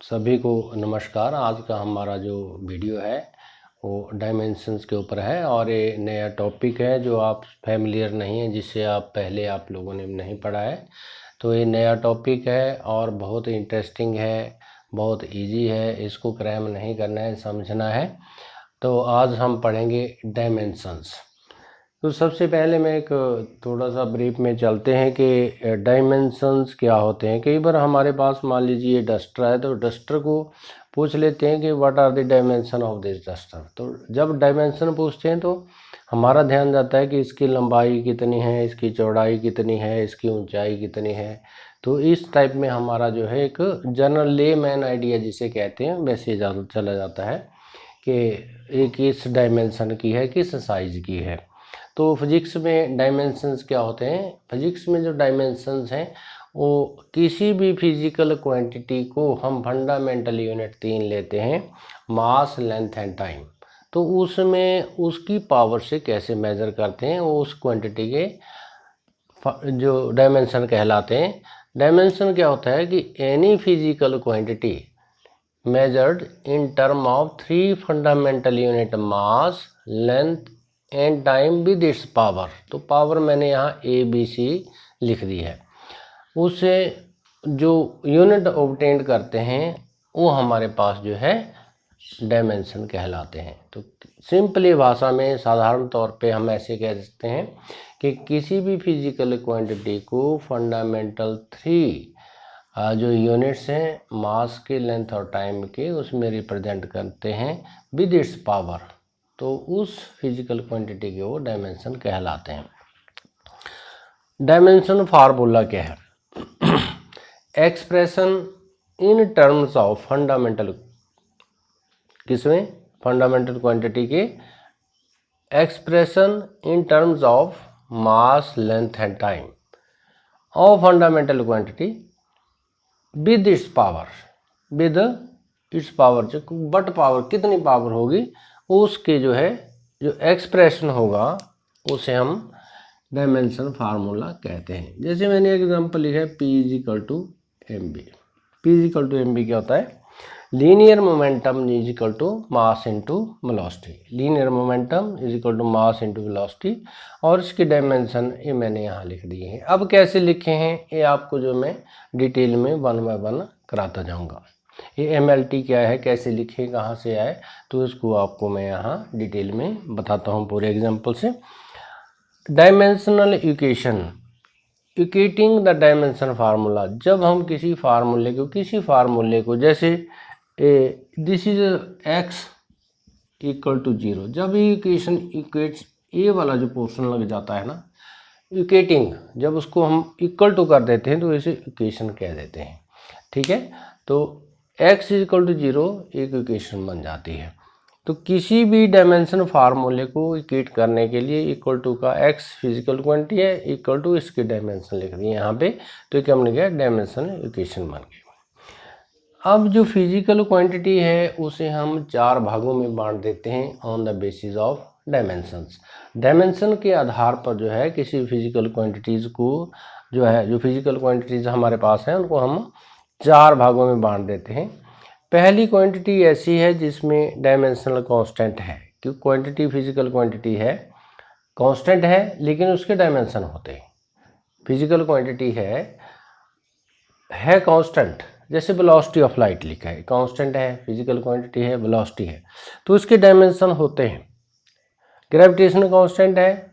सभी को नमस्कार। आज का हमारा जो वीडियो है वो डायमेंशंस के ऊपर है और ये नया टॉपिक है जो आप फैमिलियर नहीं है, जिससे पहले आप लोगों ने नहीं पढ़ा है। तो ये नया टॉपिक है और बहुत इंटरेस्टिंग है, बहुत इजी है, इसको क्रैम नहीं करना है, समझना है। तो आज हम पढ़ेंगे डायमेंशंस। तो सबसे पहले मैं एक थोड़ा सा ब्रीफ में चलते हैं कि डायमेंशंस क्या होते हैं। कई बार हमारे पास मान लीजिए डस्टर है, तो डस्टर को पूछ लेते हैं कि what are the dimension of this duster. तो जब डायमेंशन पूछते हैं तो हमारा ध्यान जाता है कि इसकी लंबाई कितनी है, इसकी चौड़ाई कितनी है, इसकी ऊंचाई कितनी है। तो इस टाइप में हमारा जो है एक जनरल लेमैन आइडिया जिसे कहते हैं वैसे चला जाता है कि ये किस डायमेंशन की है, किस साइज़ की है। तो फिजिक्स में डायमेंशंस क्या होते हैं? फिजिक्स में जो डायमेंशंस हैं वो किसी भी फिजिकल क्वांटिटी को हम फंडामेंटल यूनिट 3 लेते हैं, मास, लेंथ एंड टाइम। तो उसमें उसकी पावर से कैसे मेज़र करते हैं, वो उस क्वांटिटी के जो डायमेंशन कहलाते हैं। डायमेंशन क्या होता है कि any physical quantity measured in term of 3 fundamental unit, mass, length and time with its power. तो पावर मैंने यहाँ ABC लिख दी है। उससे जो यूनिट ऑब्टेंड करते हैं वो हमारे पास जो है डायमेंशन कहलाते हैं। तो सिंपली भाषा में साधारण तौर पे हम ऐसे कह सकते हैं कि किसी भी फिजिकल क्वांटिटी को फंडामेंटल 3 जो यूनिट्स हैं, मास के, लेंथ और टाइम के, उसमें रिप्रेजेंट करते हैं विद इट्स पावर। तो उस फिजिकल क्वांटिटी के वो डायमेंशन कहलाते हैं। डायमेंशन फार्मूला क्या है? Expression in terms of fundamental, किसमें? फंडामेंटल क्वांटिटी के expression in terms of mass, length and time of fundamental quantity with its power. With its power, जो बट पावर कितनी पावर होगी उसके जो है जो एक्सप्रेशन होगा उसे हम डायमेंशन फार्मूला कहते हैं। जैसे मैंने एग्जांपल लिखा है P=mv। P=mv क्या होता है? Linear momentum is equal to mass into velocity. Linear momentum is equal to mass into velocity, और इसकी डायमेंशन ये मैंने यहाँ लिख दिए हैं। अब कैसे लिखे हैं ये आपको जो मैं डिटेल में 1 बाय 1 कराता जाऊँगा। ये MLT क्या है, कैसे लिखे, कहाँ से आए, तो इसको आपको मैं यहाँ डिटेल में बताता हूँ पूरे एग्जाम्पल से। Dimensional equation, equating the dimension formula. जब हम किसी फार्मूले को जैसे दिस इज x = 0, जब ये इक्वेशन इक्वेट्स, ये वाला जो पोर्शन लग जाता है ना, इक्वेटिंग, जब उसको हम इक्वल टू कर देते हैं तो इसे इक्वेशन कह देते हैं। ठीक है, तो x = 0 एक इक्वेशन बन जाती है। तो किसी भी डायमेंशन फार्मूले को इक्वेट करने के लिए इक्वल टू का x फिजिकल क्वांटिटी है, इक्वल टू इसकी डायमेंशन लिख दी यहाँ पे, तो क्या बन गया? डायमेंशन इक्वेशन बन गई। अब जो फिजिकल क्वांटिटी है उसे हम 4 भागों में बांट देते हैं on the basis of dimensions. Dimension के आधार पर जो है किसी फिजिकल क्वांटिटीज़ को जो है, जो फिजिकल क्वांटिटीज़ हमारे पास हैं उनको हम 4 भागों में बांट देते हैं। पहली क्वांटिटी ऐसी है जिसमें डायमेंशनल कांस्टेंट है, क्योंकि क्वांटिटी फिजिकल क्वांटिटी है, कांस्टेंट है लेकिन उसके डायमेंशन होते हैं। फिजिकल क्वांटिटी है कांस्टेंट, जैसे वेलोसिटी ऑफ लाइट लिखा है, कांस्टेंट है, फिजिकल क्वांटिटी है, वेलोसिटी है, तो इसके डायमेंशन होते हैं। ग्रेविटेशनल कांस्टेंट है,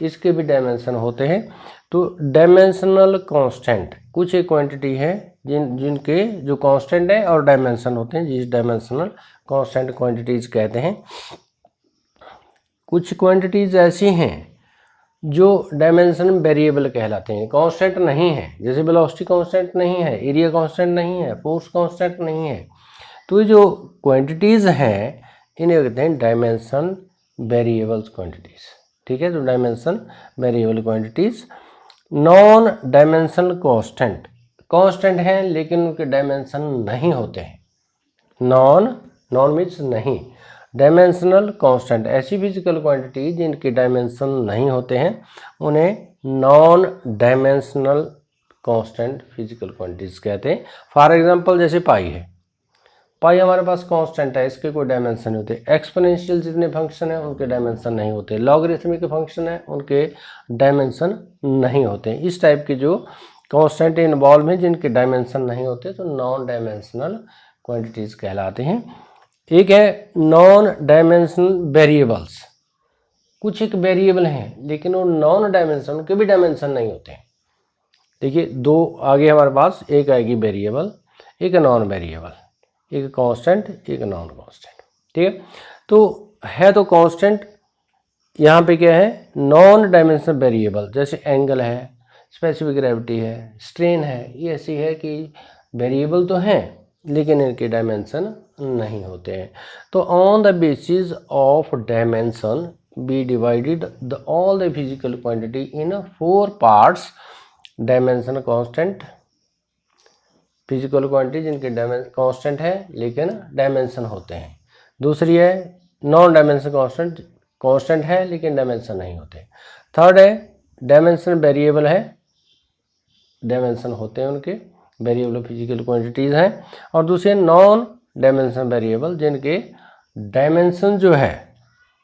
इसके भी डायमेंशन होते हैं। तो डायमेंशनल कांस्टेंट कुछ एक क्वांटिटी है जिनके जो कांस्टेंट है और डायमेंशन होते हैं, जिस डायमेंशनल कांस्टेंट क्वांटिटीज कहते हैं। कुछ क्वांटिटीज ऐसी हैं जो डायमेंशन वेरिएबल कहलाते हैं, कांस्टेंट नहीं है, जैसे वेलोसिटी कांस्टेंट नहीं है, एरिया कांस्टेंट नहीं है, फोर्स कांस्टेंट नहीं है। तो ये जो क्वांटिटीज़ हैं इन्हें कहते हैं डायमेंशन वेरिएबल्स क्वांटिटीज़। ठीक है, तो dimension variable quantities. Non dimensional constant हैं लेकिन उनके डायमेंशन नहीं होते हैं। नॉन मीन्स नहीं, डायमेंशनल कांस्टेंट ऐसी फिजिकल क्वांटिटी जिनके डायमेंशन नहीं होते हैं उन्हें non dimensional constant physical quantities कहते हैं। फॉर एग्जांपल जैसे पाई है, पाई हमारे पास कांस्टेंट है, इसके कोई डायमेंशन नहीं होते। एक्सपोनेंशियल जितने फंक्शन हैं उनके डायमेंशन नहीं होते। लॉगरिथमिक फंक्शन है उनके डायमेंशन नहीं होते। इस टाइप के जो कांस्टेंट इन्वॉल्व हैं जिनके डायमेंशन नहीं होते तो नॉन डायमेंशनल क्वांटिटीज कहलाते हैं। एक है नॉन डायमेंशनल वेरिएबल्स, कुछ एक वेरिएबल हैं लेकिन वो नॉन डायमेंशन, उनके भी डायमेंशन नहीं होते हैं। देखिए दो आगे हमारे पास, एक आएगी वेरिएबल, एक नॉन वेरिएबल, एक कांस्टेंट एक नॉन कांस्टेंट, ठीक है। तो है तो कांस्टेंट, यहाँ पे क्या है नॉन डायमेंशनल वेरिएबल, जैसे एंगल है, स्पेसिफिक ग्रेविटी है, स्ट्रेन है, ये ऐसी है कि वेरिएबल तो हैं लेकिन इनके डायमेंशन नहीं होते हैं। तो on the basis of dimension be divided the all the physical quantity in 4 parts. Dimension constant, physical quantity जिनके डायमेंशन कांस्टेंट है लेकिन डायमेंशन होते हैं। दूसरी है नॉन डायमेंशन कांस्टेंट, कांस्टेंट है लेकिन डायमेंशन नहीं होते। थर्ड है डायमेंशन वेरिएबल है, डायमेंशन होते हैं उनके, वेरिएबल फिजिकल क्वांटिटीज़ हैं। और दूसरे नॉन डायमेंशन वेरिएबल जिनके डायमेंशन जो है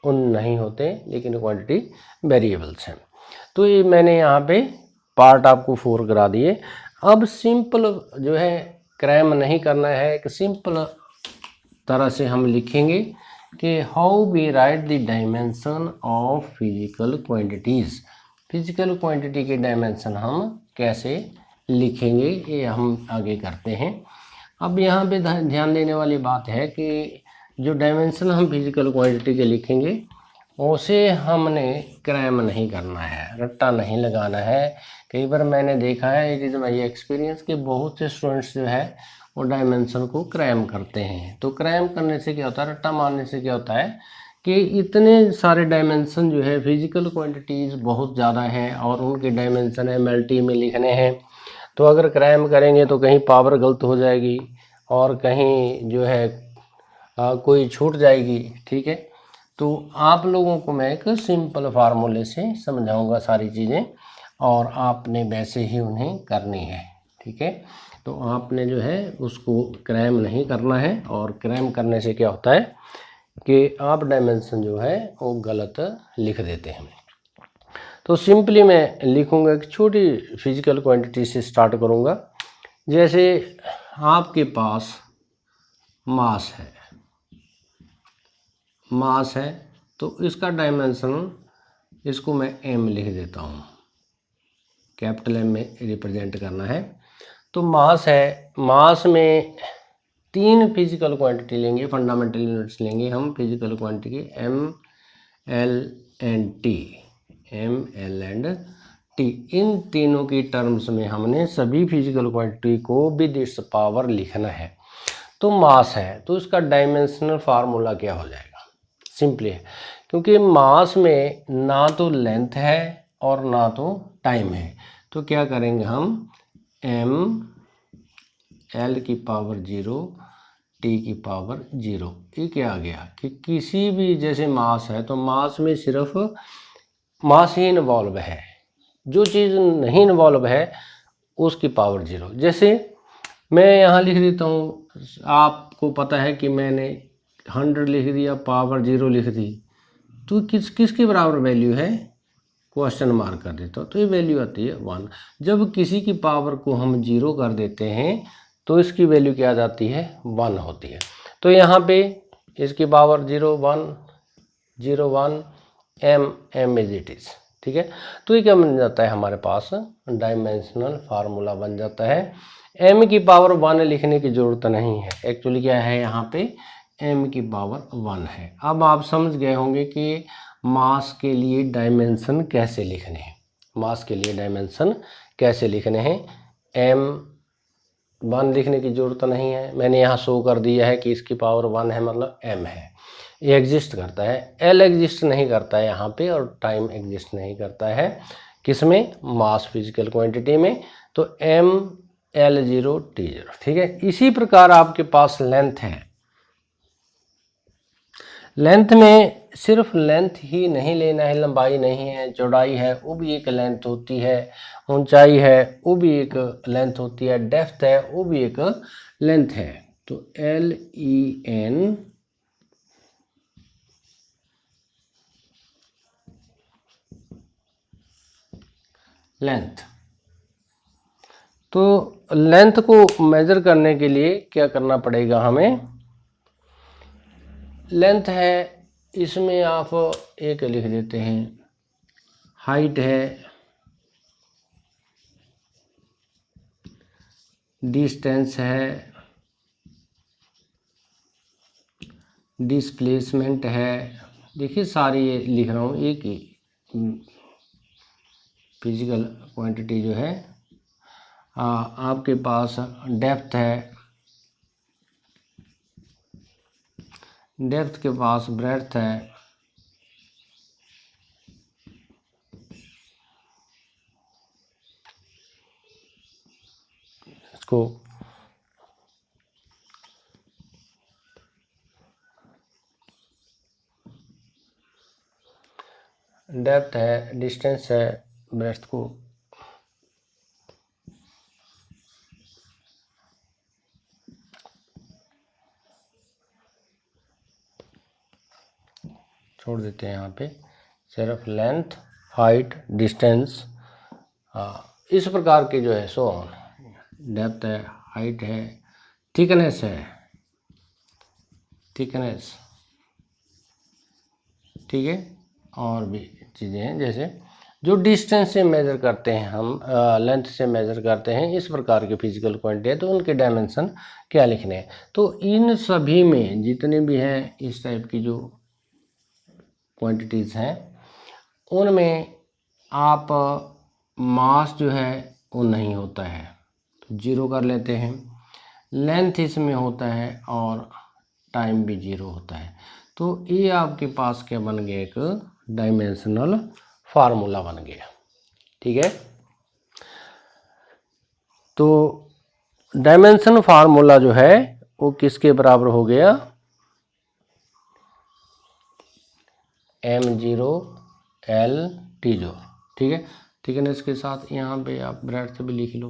उन नहीं होते लेकिन क्वांटिटी वेरिएबल्स हैं। तो ये मैंने यहाँ पे पार्ट आपको 4 करा दिए। अब सिंपल जो है क्रैम नहीं करना है, एक सिंपल तरह से हम लिखेंगे कि how we write the dimension of physical quantities. Physical quantity के डायमेंशन हम कैसे लिखेंगे ये हम आगे करते हैं। अब यहाँ पे ध्यान देने वाली बात है कि जो डायमेंशन हम फिजिकल क्वांटिटी के लिखेंगे उसे हमने क्रैम नहीं करना है, रट्टा नहीं लगाना है। कई बार मैंने देखा है, इट इज़ माई एक्सपीरियंस, कि बहुत से स्टूडेंट्स जो है वो डायमेंशन को क्रैम करते हैं। तो क्रैम करने से क्या होता है, रट्टा मारने से क्या होता है कि इतने सारे डायमेंशन जो है फिजिकल क्वांटिटीज़ बहुत ज़्यादा हैं और उनके डायमेंशन है मल्टी में लिखने हैं। तो अगर क्रैम करेंगे तो कहीं पावर गलत हो जाएगी और कहीं जो है कोई छूट जाएगी, ठीक है। तो आप लोगों को मैं एक सिंपल फार्मूले से समझाऊंगा सारी चीज़ें और आपने वैसे ही उन्हें करनी है, ठीक है। तो आपने जो है उसको क्रैम नहीं करना है, और क्रैम करने से क्या होता है कि आप डायमेंशन जो है वो गलत लिख देते हैं। तो सिंपली मैं लिखूंगा, एक छोटी फिजिकल क्वांटिटी से स्टार्ट करूंगा। जैसे आपके पास मास है, मास है तो इसका डायमेंशन, इसको मैं m लिख देता हूँ, कैपिटल M में रिप्रेजेंट करना है। तो मास है, मास में 3 फिजिकल क्वांटिटी लेंगे, फंडामेंटल यूनिट्स लेंगे हम फिजिकल क्वांटिटी की, m, l and t, m, l and t। इन तीनों की टर्म्स में हमने सभी फिजिकल क्वांटिटी को विद इट्स पावर लिखना है। तो मास है तो इसका डायमेंशनल फार्मूला क्या हो जाएगा, सिंपली है, क्योंकि मास में ना तो लेंथ है और ना तो टाइम है। तो क्या करेंगे हम, m l की पावर 0 t की पावर 0। ये क्या आ गया कि किसी भी, जैसे मास है तो मास में सिर्फ मास ही इन्वॉल्व है, जो चीज़ नहीं इन्वॉल्व है उसकी पावर 0। जैसे मैं यहाँ लिख देता हूँ, आपको पता है कि मैंने 100 लिख दिया, पावर 0 लिख दी, तो किसके बराबर वैल्यू है, क्वेश्चन मार्क कर देता हूँ, तो ये वैल्यू आती है 1। जब किसी की पावर को हम 0 कर देते हैं तो इसकी वैल्यू क्या आ जाती है, 1 होती है। तो यहाँ पे इसकी power 0 1 0 1 m is it is, ठीक है। तो ये क्या बन जाता है, हमारे पास डायमेंशनल फार्मूला बन जाता है। m की पावर 1 लिखने की ज़रूरत नहीं है, एक्चुअली क्या है यहाँ पे m की पावर 1 है। अब आप समझ गए होंगे कि मास के लिए डायमेंशन कैसे लिखने हैं, मास के लिए डायमेंशन कैसे लिखने हैं। m1 लिखने की ज़रूरत नहीं है, मैंने यहाँ शो कर दिया है कि इसकी पावर 1 है, मतलब m है, ये एग्जिस्ट करता है। l एग्जिस्ट नहीं करता है यहाँ पे, और टाइम एग्जिस्ट नहीं करता है किसमें, मास फिजिकल क्वांटिटी में। तो m l0 t0, ठीक है। इसी प्रकार आपके पास लेंथ है, लेंथ में सिर्फ लेंथ ही नहीं लेना है, लंबाई नहीं है, चौड़ाई है वो भी एक लेंथ होती है, ऊंचाई है वो भी एक लेंथ होती है, डेप्थ है वो भी एक लेंथ है। तो LEN लेंथ। तो लेंथ को मेजर करने के लिए क्या करना पड़ेगा हमें? लेंथ है, इसमें आप एक लिख देते हैं, हाइट है, डिस्टेंस है, डिस्प्लेसमेंट है। देखिए सारी ये लिख रहा हूँ, एक ही फिजिकल क्वांटिटी जो है। आपके पास डेप्थ है, डेप्थ के पास ब्रेड्थ है, इसको डेप्थ है, डिस्टेंस है, ब्रेड्थ को छोड़ देते हैं यहाँ पे, सिर्फ लेंथ, हाइट, डिस्टेंस, इस प्रकार के जो है सो ऑन। डेप्थ है, हाइट है, थिकनेस है, थिकनेस, ठीक है, और भी चीज़ें हैं जैसे जो डिस्टेंस से मेज़र करते हैं हम, लेंथ से मेज़र करते हैं, इस प्रकार के फिजिकल क्वांटिटी है, तो उनके डायमेंशन क्या लिखने हैं। तो इन सभी में जितने भी हैं इस टाइप की जो क्वांटिटीज़ हैं, उनमें आप मास जो है वो नहीं होता है, तो जीरो कर लेते हैं। लेंथ इसमें होता है और टाइम भी जीरो होता है। तो ये आपके पास क्या बन गया, एक डायमेंशनल फार्मूला बन गया, ठीक है। तो डायमेंशन फार्मूला जो है वो किसके बराबर हो गया, M0 L T0, ठीक है। थिकनेस के साथ यहाँ पे आप ब्रेड्थ भी लिख लो,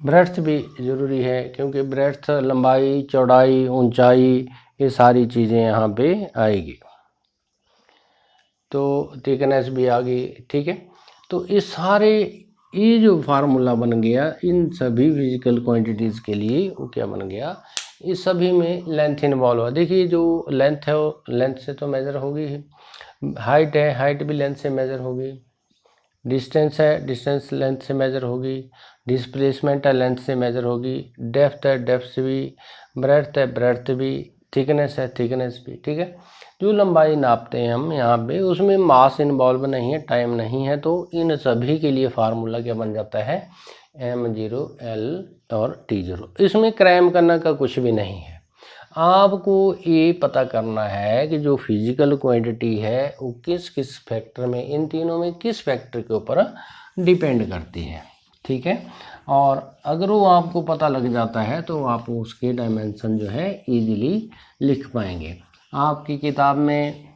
ब्रेड्थ भी ज़रूरी है क्योंकि ब्रेड्थ लंबाई, चौड़ाई, ऊंचाई, ये सारी चीज़ें यहाँ पे आएगी। तो थिकनेस भी आ गई, ठीक है। तो ये सारे, ये जो फार्मूला बन गया इन सभी फिजिकल क्वांटिटीज़ के लिए, वो क्या बन गया, इस सभी में लेंथ इन्वॉल्व है। देखिए जो लेंथ है वो लेंथ से तो मेज़र होगी ही, हाइट है, हाइट भी लेंथ से मेज़र होगी, डिस्टेंस है, डिस्टेंस लेंथ से मेज़र होगी, डिस्प्लेसमेंट है, लेंथ से मेज़र होगी, डेप्थ है, डेप्थ से भी, ब्रेड्थ है, ब्रेड्थ भी, थिकनेस है, थिकनेस भी, ठीक है। जो लंबाई नापते हैं हम यहाँ पे, उसमें मास इन्वॉल्व नहीं है, टाइम नहीं है, तो इन सभी के लिए फार्मूला क्या बन जाता है, M0 L और T0। इसमें क्रैम करने का कुछ भी नहीं है। आपको ये पता करना है कि जो फिजिकल क्वांटिटी है वो किस किस फैक्टर में, इन तीनों में किस फैक्टर के ऊपर डिपेंड करती है, ठीक है। और अगर वो आपको पता लग जाता है तो आप उसके डायमेंशन जो है इजीली लिख पाएंगे। आपकी किताब में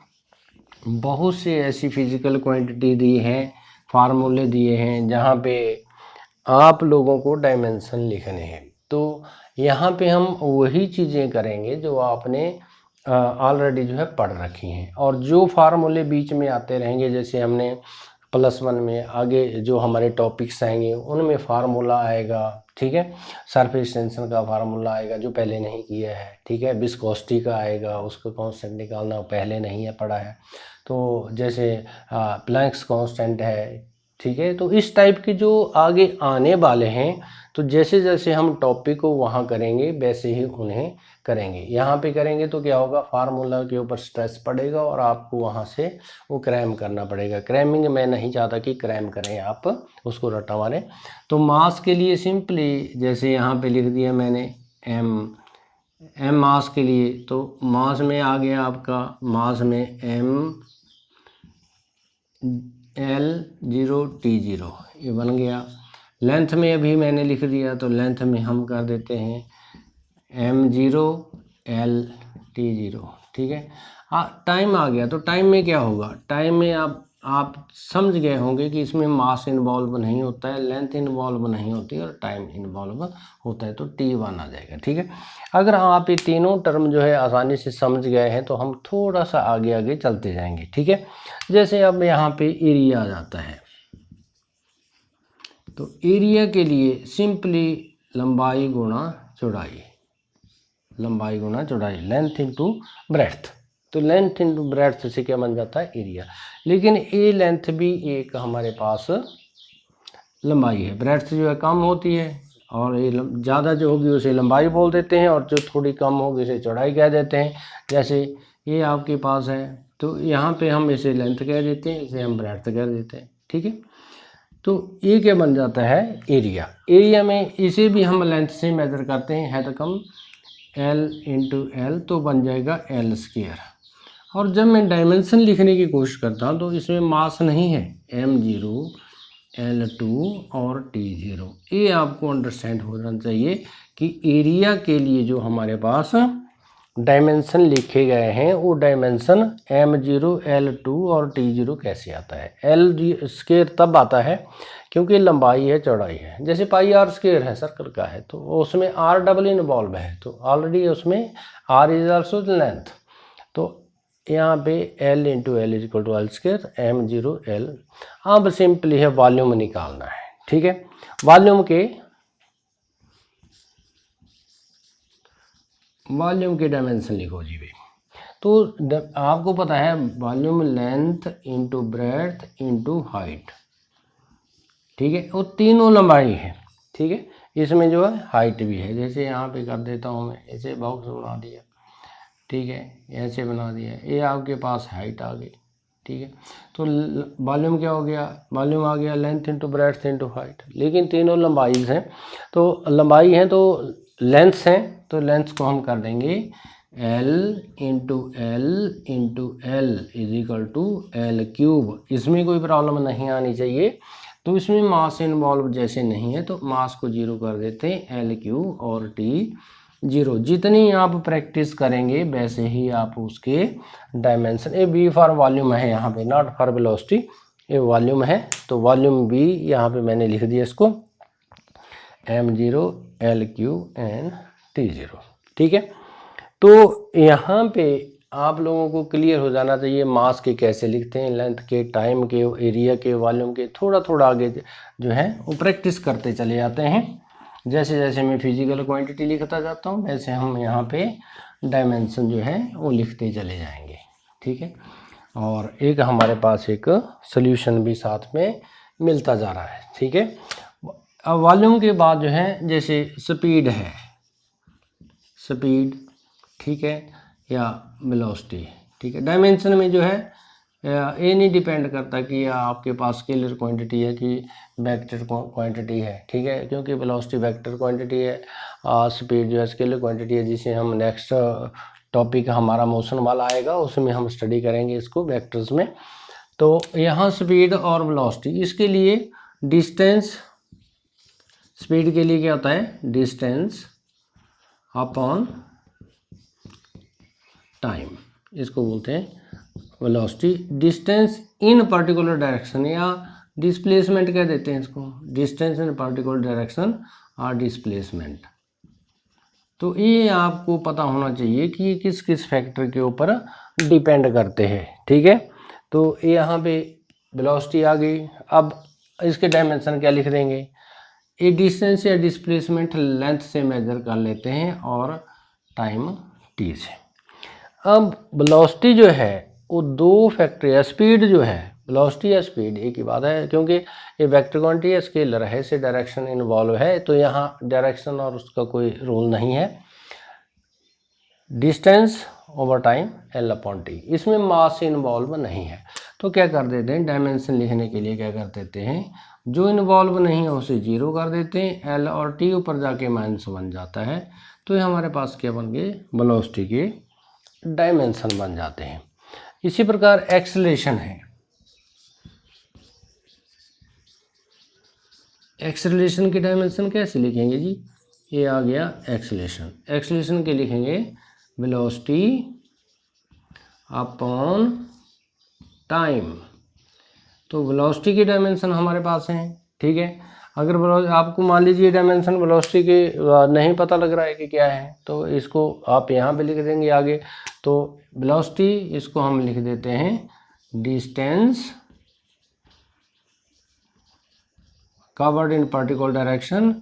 बहुत से ऐसी फिजिकल क्वांटिटी दी हैं, फार्मूले दिए हैं जहाँ पे आप लोगों को डायमेंशन लिखने हैं। तो यहाँ पे हम वही चीज़ें करेंगे जो आपने ऑलरेडी जो है पढ़ रखी हैं, और जो फार्मूले बीच में आते रहेंगे, जैसे हमने +1 में आगे जो हमारे टॉपिक्स आएंगे उनमें फार्मूला आएगा, ठीक है। सरफेस टेंशन का फार्मूला आएगा जो पहले नहीं किया है, ठीक है। विस्कोसिटी का आएगा, उसको कांस्टेंट निकालना पहले नहीं है पढ़ा है। तो जैसे प्लैंक्स कांस्टेंट है, ठीक है। तो इस टाइप के जो आगे आने वाले हैं, तो जैसे जैसे हम टॉपिक को वहाँ करेंगे वैसे ही उन्हें करेंगे। यहाँ पे करेंगे तो क्या होगा, फार्मूला के ऊपर स्ट्रेस पड़ेगा और आपको वहाँ से वो क्रैम करना पड़ेगा। क्रैमिंग मैं नहीं चाहता कि क्रैम करें आप, उसको रटा मारें। तो मास के लिए सिंपली जैसे यहाँ पे लिख दिया मैंने एम मास के लिए, तो मास में आ गया आपका, मास में ML0T0 ये बन गया। लेंथ में अभी मैंने लिख दिया, तो लेंथ में हम कर देते हैं M0L T0, ठीक है। टाइम आ गया, तो टाइम में क्या होगा, टाइम में आप आप समझ गए होंगे कि इसमें मास इन्वॉल्व नहीं होता है, लेंथ इन्वॉल्व नहीं होती और टाइम इन्वॉल्व होता है, तो T1 आ जाएगा। ठीक है, अगर आप ये तीनों टर्म जो है आसानी से समझ गए हैं तो हम थोड़ा सा आगे आगे चलते जाएंगे। ठीक है, जैसे अब यहाँ पे एरिया आ जाता है, तो एरिया के लिए सिंपली लंबाई गुणा चौड़ाई, लंबाई गुणा चौड़ाई, लेंथ इंटू ब्रेड्थ। तो लेंथ इंटू ब्रेड्थ से क्या बन जाता है एरिया। लेकिन ये लेंथ भी एक हमारे पास लंबाई है, ब्रेड्थ जो है कम होती है और ये ज़्यादा जो होगी उसे लंबाई बोल देते हैं और जो थोड़ी कम होगी उसे चौड़ाई कह देते हैं। जैसे ये आपके पास है तो यहाँ पे हम इसे लेंथ कह देते हैं, इसे हम ब्रेड्थ कह देते हैं। ठीक है, तो ये क्या बन जाता है एरिया। एरिया में इसे भी हम लेंथ से मेजर करते हैं, है तो कम L इंटू एल, तो बन जाएगा L स्क्वायर। और जब मैं डायमेंशन लिखने की कोशिश करता हूँ तो इसमें मास नहीं है, M0 L2 और T0। ये आपको अंडरस्टैंड होना चाहिए कि एरिया के लिए जो हमारे पास डायमेंशन लिखे गए हैं वो डायमेंशन M0 L2 और T0 कैसे आता है। L स्क्वायर तब आता है क्योंकि लंबाई है चौड़ाई है। जैसे पाई आर स्क्वायर है सर्कल का है तो उसमें आर डबल इन्वॉल्व है, तो ऑलरेडी उसमें आर इज आल्सो लेंथ, तो यहाँ पे L into L is equal to L square M0 L। अब सिंपली है वॉल्यूम निकालना है। ठीक है, वॉल्यूम के डायमेंशन लिखो जी भाई। तो आपको पता है volume length into breadth into height. ठीक है, वो तीनों लंबाई है। ठीक है, इसमें जो है हाइट भी है। जैसे यहाँ पे कर देता हूँ मैं, ऐसे बॉक्स बना दिया, ठीक है, ऐसे बना दिया, ये आपके पास हाइट आ गई। ठीक है, तो वॉल्यूम क्या हो गया, वॉल्यूम आ गया length into breadth into height. लेकिन तीनों लंबाई हैं, तो लंबाई हैं तो लेंथ्स हैं, तो लेंथ्स को हम कर देंगे L into L is equal to L cube. इसमें कोई प्रॉब्लम नहीं आनी चाहिए, तो इसमें मास इन्वॉल्व जैसे नहीं है तो मास को 0 कर देते हैं, एल क्यूब और T0। जितनी आप प्रैक्टिस करेंगे वैसे ही आप उसके dimension, A B for volume है यहाँ पे, नॉट फॉर वेलोसिटी, ये वॉल्यूम है तो वॉल्यूम बी यहाँ पे मैंने लिख दिया इसको M0 L3 एंड T0। ठीक है, तो यहाँ पे आप लोगों को क्लियर हो जाना चाहिए मास के कैसे लिखते हैं, लेंथ के, टाइम के, एरिया के, वॉल्यूम के। थोड़ा थोड़ा आगे जो है वो प्रैक्टिस करते चले जाते हैं। जैसे जैसे मैं फिजिकल क्वांटिटी लिखता जाता हूँ वैसे हम यहाँ पे डायमेंशन जो है वो लिखते चले जाएंगे। ठीक है, और एक हमारे पास एक सोल्यूशन भी साथ में मिलता जा रहा है। ठीक है, अब वॉल्यूम के बाद जो है जैसे स्पीड है, स्पीड, ठीक है, या वेलोसिटी। ठीक है, डायमेंशन में जो है ये नहीं डिपेंड करता कि यह आपके पास स्केलर क्वांटिटी है कि वेक्टर क्वांटिटी है। ठीक है, क्योंकि वेलोसिटी वेक्टर क्वांटिटी है, स्पीड जो है स्केलर क्वांटिटी है, जिसे हम नेक्स्ट टॉपिक हमारा मोशन वाला आएगा उसमें हम स्टडी करेंगे इसको वेक्टर्स में। तो यहाँ स्पीड और वेलोसिटी, इसके लिए डिस्टेंस, स्पीड के लिए क्या होता है डिस्टेंस अपॉन टाइम, इसको बोलते हैं velocity. Distance in particular direction या डिस्प्लेसमेंट कह देते हैं इसको, डिस्टेंस इन पर्टिकुलर डायरेक्शन और डिस्प्लेसमेंट। तो ये आपको पता होना चाहिए कि ये किस किस फैक्टर के ऊपर डिपेंड करते हैं। ठीक है, तो यहाँ पे वेलोसिटी आ गई। अब इसके डायमेंशन क्या लिख देंगे, ये डिस्टेंस या डिस्प्लेसमेंट लेंथ से मेजर कर लेते हैं और टाइम t से। अब वेलोसिटी जो है वो दो फैक्टर है, स्पीड जो है, वेलोसिटी या स्पीड एक ही बात है, क्योंकि ये वेक्टर क्वांटिटी है, स्केलर है, इससे डायरेक्शन इन्वॉल्व है, तो यहाँ डायरेक्शन और उसका कोई रूल नहीं है। डिस्टेंस ओवर टाइम L/T, इसमें मास इन्वॉल्व नहीं है। तो क्या कर देते हैं डायमेंशन लिखने के लिए क्या कर देते हैं, जो इन्वॉल्व नहीं है उसे 0 कर देते हैं, L और T ऊपर जाके -1 जाता है, तो ये हमारे पास क्या बन गए वेलोसिटी के डायमेंशन बन जाते हैं। इसी प्रकार एक्सेलरेशन है, एक्सेलरेशन के डायमेंशन कैसे लिखेंगे जी, ये आ गया एक्सेलरेशन। एक्सेलरेशन के लिखेंगे वेलोसिटी अपॉन टाइम। तो वेलोसिटी की डायमेंशन हमारे पास है, ठीक है। अगर आपको मान लीजिए डायमेंशन वेलोसिटी के नहीं पता लग रहा है कि क्या है, तो इसको आप यहाँ पे लिख देंगे आगे। तो वेलोसिटी इसको हम लिख देते हैं distance covered in particular direction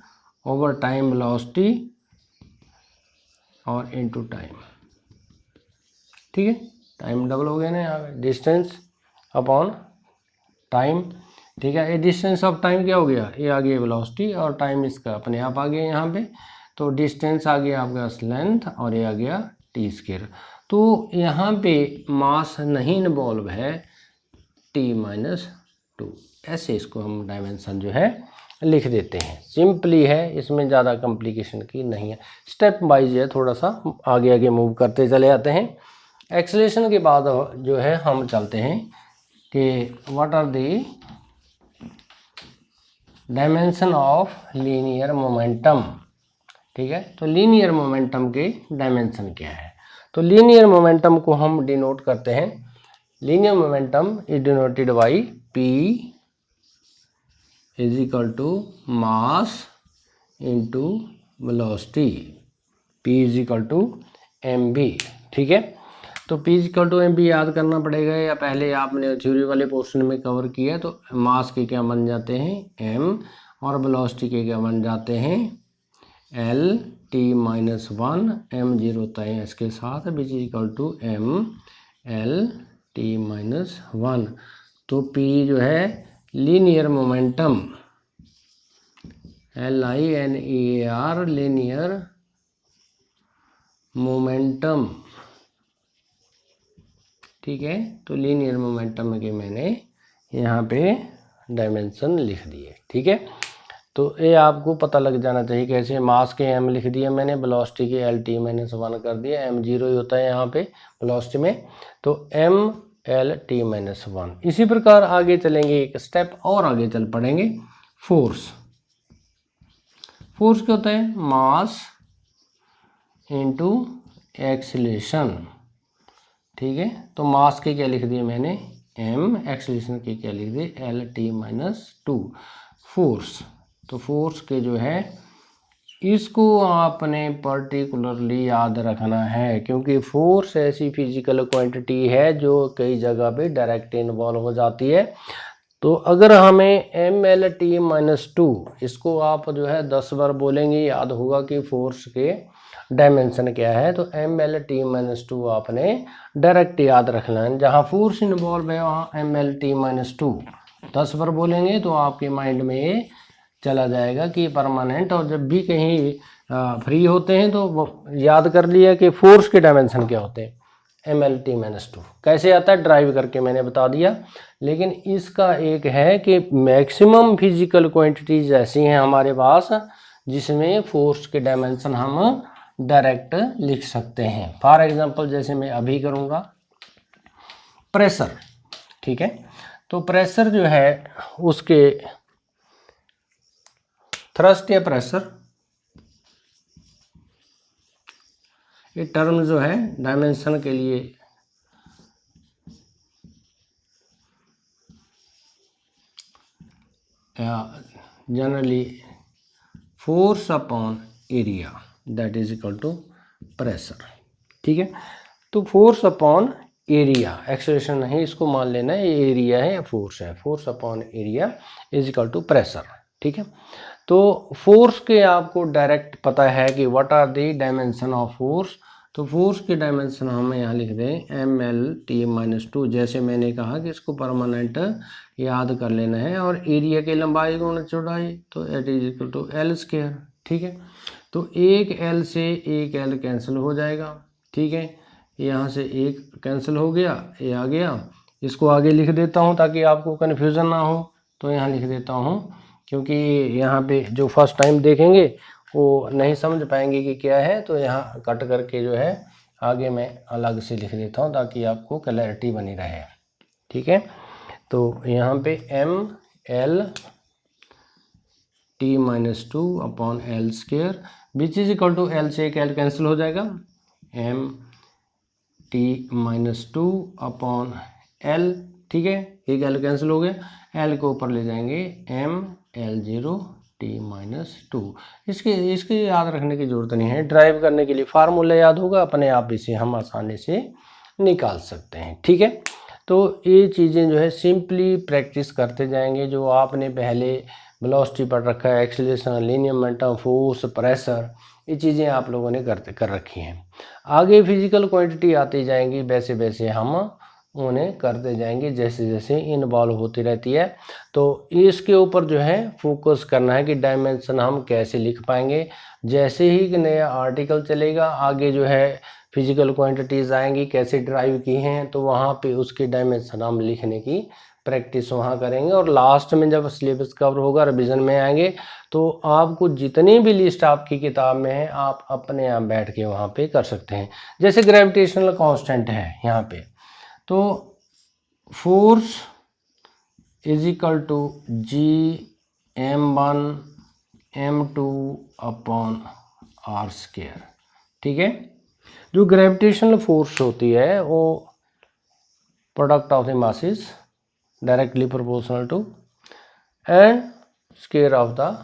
over time velocity और इनटू टाइम, ठीक है। टाइम डबल हो गया ना यहाँ पे, डिस्टेंस अपॉन टाइम, ठीक है। ये डिस्टेंस ऑफ टाइम क्या हो गया, ये आ गया वेलोसिटी और टाइम इसका अपने आप आ गया यहाँ पे। तो डिस्टेंस आ गया आपका लेंथ और ये आ गया टी स्क्वायर। तो यहाँ पे मास नहीं इन्वॉल्व है, T-2, ऐसे इसको हम डायमेंशन जो है लिख देते हैं। सिंपली है, इसमें ज़्यादा कॉम्प्लिकेशन की नहीं है। स्टेप वाइज है, थोड़ा सा आगे आगे मूव करते चले जाते हैं। एक्सेलरेशन के बाद जो है हम चलते हैं कि what are the dimension of linear momentum, ठीक है। तो लीनियर मोमेंटम के डायमेंशन क्या है, तो लीनियर मोमेंटम को हम डिनोट करते हैं, linear momentum is denoted by P is equal to mass into velocity, P is equal to mv, ठीक है। तो P is equal to mv याद करना पड़ेगा, या पहले आपने थ्योरी वाले पोर्शन में कवर किया। तो मास के क्या बन जाते हैं m, और वेलोसिटी के क्या बन जाते हैं L T-1 m0 होता है इसके साथ, which is equal to m L T-1। तो P जो है linear momentum, LINEAR linear momentum, ठीक है। तो लीनियर मोमेंटम के मैंने यहाँ पे डायमेंशन लिख दिए, ठीक है। तो ये आपको पता लग जाना चाहिए कैसे। मास के m लिख दिया मैंने, वेलोसिटी के LT-1 कर दिया, m0 ही होता है यहाँ पे वेलोसिटी में, तो MLT-1। इसी प्रकार आगे चलेंगे, एक स्टेप और आगे चल पड़ेंगे। फोर्स, फोर्स क्या होता है, मास इंटू एक्सीलरेशन, ठीक है। तो मास के क्या लिख दिए मैंने m, एक्सीलरेशन के क्या लिख दिए LT-2। फोर्स, तो फोर्स के जो है इसको आपने पर्टिकुलरली याद रखना है, क्योंकि फोर्स ऐसी फिजिकल क्वांटिटी है जो कई जगह पे डायरेक्ट इन्वॉल्व हो जाती है। तो अगर हमें MLT-2 इसको आप जो है 10 बार बोलेंगे, याद होगा कि फोर्स के डायमेंशन क्या है। तो MLT-2 आपने डायरेक्ट याद रखना है, जहाँ फोर्स इन्वॉल्व है वहाँ MLT-2 10 बार बोलेंगे तो आपके माइंड में ये चला जाएगा कि परमानेंट। और जब भी कहीं फ्री होते हैं तो याद कर लिया कि फोर्स के डायमेंशन क्या होते हैं, MLT-2 कैसे आता है ड्राइव करके मैंने बता दिया। लेकिन इसका एक है कि मैक्सिमम फिजिकल क्वांटिटीज ऐसी हैं हमारे पास जिसमें फोर्स के डायमेंशन हम डायरेक्ट लिख सकते हैं। फॉर एग्जांपल जैसे मैं अभी करूँगा प्रेशर, ठीक है। तो प्रेशर जो है उसके थ्रस्ट या प्रेशर, ये टर्म जो है डायमेंशन के लिए generally force upon area that is equal to pressure, ठीक है। तो फोर्स अपॉन एरिया, एक्सेलरेशन नहीं इसको मान लेना है, ये एरिया है या फोर्स है, force upon area is equal to pressure, ठीक है। तो फोर्स के आपको डायरेक्ट पता है कि what are the dimension of force. तो फोर्स के डायमेंशन हम यहाँ लिख दें MLT-2, जैसे मैंने कहा कि इसको परमानेंट याद कर लेना है। और एरिया की लंबाई गुणा चौड़ाई, तो it is equal to L square, ठीक है। तो एक L से एक L कैंसिल हो जाएगा, ठीक है। यहाँ से एक कैंसिल हो गया, ये आ गया। इसको आगे लिख देता हूँ ताकि आपको कन्फ्यूज़न ना हो। तो यहाँ लिख देता हूँ, क्योंकि यहाँ पे जो फर्स्ट टाइम देखेंगे वो नहीं समझ पाएंगे कि क्या है। तो यहाँ कट करके जो है आगे मैं अलग से लिख देता हूँ ताकि आपको क्लैरिटी बनी रहे, ठीक है। तो यहाँ पे MLT-2 upon L square which is equal to L से एक L कैंसिल हो जाएगा, MT-2 अपॉन L ठीक है, एक एल कैंसिल हो गया, एल को ऊपर ले जाएंगे ML0 T-2। इसके याद रखने की ज़रूरत नहीं है, ड्राइव करने के लिए फार्मूला याद होगा, अपने आप इसे हम आसानी से निकाल सकते हैं। ठीक है, तो ये चीज़ें जो है सिंपली प्रैक्टिस करते जाएंगे। जो आपने पहले वेलोसिटी पढ़ रखा है, acceleration, linear momentum, force, pressure, ये चीज़ें आप लोगों ने कर रखी हैं। आगे फिजिकल क्वांटिटी आती जाएंगी, वैसे वैसे हम उन्हें करते जाएंगे जैसे जैसे इन्वॉल्व होती रहती है। तो इसके ऊपर जो है फोकस करना है कि डायमेंशन हम कैसे लिख पाएंगे। जैसे ही कि नया आर्टिकल चलेगा, आगे जो है फिजिकल क्वांटिटीज़ आएंगी, कैसे ड्राइव की हैं, तो वहाँ पे उसके डायमेंशन हम लिखने की प्रैक्टिस वहाँ करेंगे। और लास्ट में जब सिलेबस कवर होगा, रिवीजन में आएंगे, तो आपको जितनी भी लिस्ट आपकी किताब में है, आप अपने आप बैठ के वहाँ पे कर सकते हैं। जैसे ग्रेविटेशनल कांस्टेंट है यहाँ पे, तो force is equal to G(m1 m2 upon r²। ठीक है, जो ग्रेविटेशनल फोर्स होती है वो product of the masses directly proportional to and square of the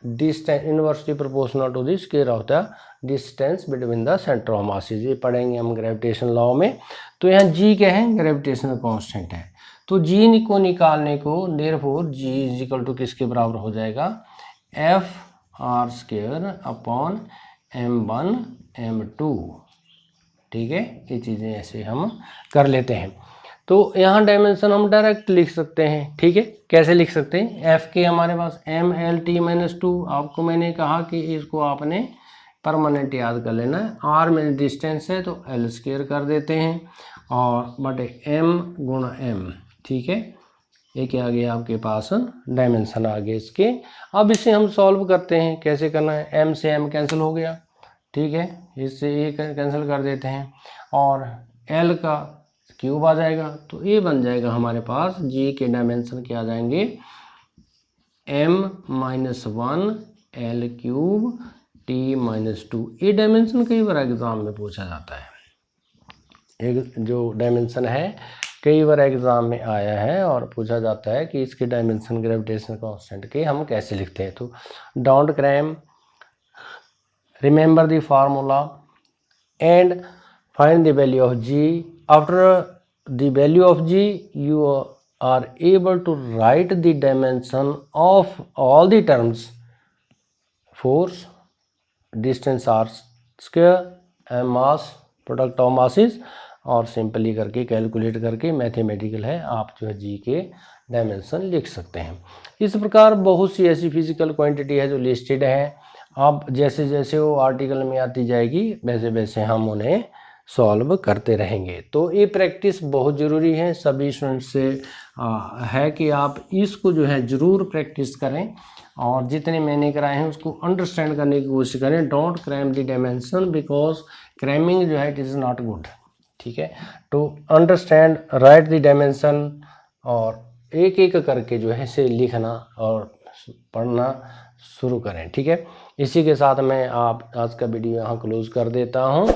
distance, inversely proportional to the square of the distance between the centre of masses. ये पढ़ेंगे हम gravitation law में। तो यहाँ जी क्या है, ग्रेविटेशनल कांस्टेंट है। तो जी को निकालने को therefore G is equal to किसके बराबर हो जाएगा, F(r²) अपॉन m1 m2। ठीक है, ये चीज़ें ऐसे हम कर लेते हैं। तो यहाँ डायमेंशन हम डायरेक्ट लिख सकते हैं। ठीक है, कैसे लिख सकते हैं, एफ के हमारे पास ML(T-2), आपको मैंने कहा कि इसको आपने परमानेंट याद कर लेना है। आर में डिस्टेंस है तो L² कर देते हैं और बटे m गुणा m। ठीक है, ये क्या आ गया आपके पास, डायमेंशन आ गए इसके। अब इसे हम सॉल्व करते हैं, कैसे करना है, m से m कैंसिल हो गया। ठीक है, इससे ये कैंसिल कर देते हैं और L का क्यूब आ जाएगा। तो ये बन जाएगा हमारे पास, जी के डायमेंशन क्या आ जाएंगे, m-1 L³ T-2। ये डायमेंशन कई बार एग्जाम में पूछा जाता है। एक जो डायमेंशन है कई बार एग्जाम में आया है और पूछा जाता है कि इसके डायमेंशन ग्रेविटेशनल कांस्टेंट के हम कैसे लिखते हैं। तो don't cram, remember the formula and find the value of G. After the value of G, you are able to write the dimension of all the terms: force, distance r², m mass, product of masses, और simply करके calculate करके mathematical है, आप जो है जी के dimension लिख सकते हैं। इस प्रकार बहुत सी ऐसी फिजिकल क्वांटिटी है जो लिस्टेड है। अब जैसे जैसे वो आर्टिकल में आती जाएगी वैसे वैसे हम उन्हें सॉल्व करते रहेंगे। तो ये प्रैक्टिस बहुत ज़रूरी है, सभी स्टूडेंट्स से है कि आप इसको जो है ज़रूर प्रैक्टिस करें और जितने मैंने कराए हैं उसको अंडरस्टैंड करने की कोशिश करें। Don't cram the dimension, because cramming जो है इट इज़ नॉट गुड। ठीक है, to understand right the dimension और एक एक करके जो है इसे लिखना और पढ़ना शुरू करें। ठीक है, इसी के साथ मैं आज का वीडियो यहाँ क्लोज कर देता हूँ।